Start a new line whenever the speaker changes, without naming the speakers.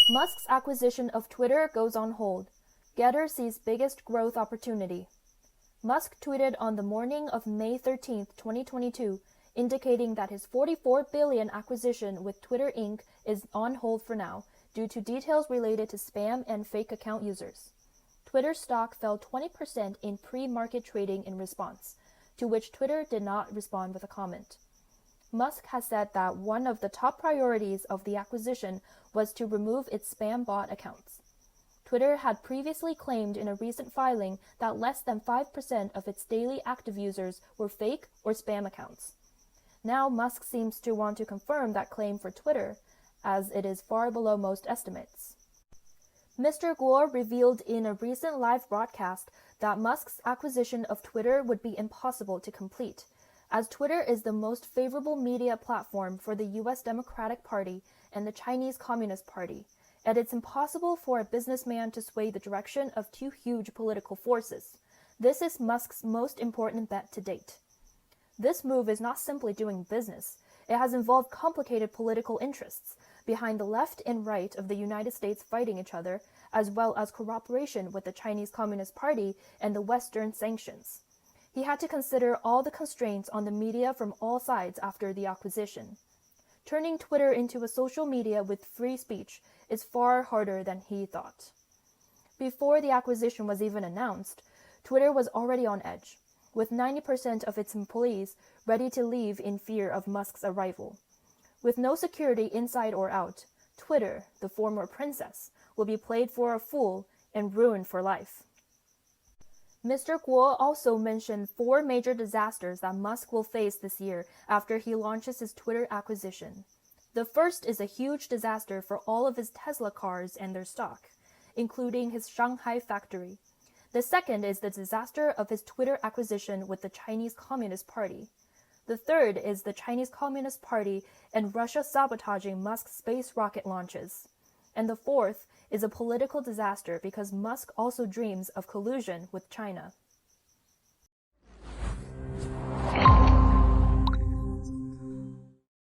Musk's acquisition of Twitter goes on hold. GETTR sees biggest growth opportunity. Musk tweeted on the morning of May 13, 2022, indicating that his $44 billion acquisition with Twitter Inc. is on hold for now due to details related to spam and fake account users. Twitter stock fell 20% in pre-market trading in response, to which Twitter did not respond with a comment. Musk has said that one of the top priorities of the acquisition was to remove its spam bot accounts. Twitter had previously claimed in a recent filing that less than 5% of its daily active users were fake or spam accounts. Now Musk seems to want to confirm that claim for Twitter, as it is far below most estimates. Mr. Guo revealed in a recent live broadcast that Musk's acquisition of Twitter would be impossible to complete, as Twitter is the most favorable media platform for the U.S. Democratic Party and the Chinese Communist Party, and it's impossible for a businessman to sway the direction of two huge political forces. This is Musk's most important bet to date. This move is not simply doing business. It has involved complicated political interests behind the left and right of the United States fighting each other, as well as cooperation with the Chinese Communist Party and the Western sanctions. He had to consider all the constraints on the media from all sides after the acquisition. Turning Twitter into a social media with free speech is far harder than he thought. Before the acquisition was even announced, Twitter was already on edge, with 90% of its employees ready to leave in fear of Musk's arrival. With no security inside or out, Twitter, the former princess, will be played for a fool and ruined for life. Mr. Guo also mentioned 4 major disasters that Musk will face this year after he launches his Twitter acquisition. The first is a huge disaster for all of his Tesla cars and their stock, including his Shanghai factory. The second is the disaster of his Twitter acquisition with the Chinese Communist Party. The third is the Chinese Communist Party and Russia sabotaging Musk's space rocket launches. And the fourth is a political disaster because Musk also dreams of collusion with China.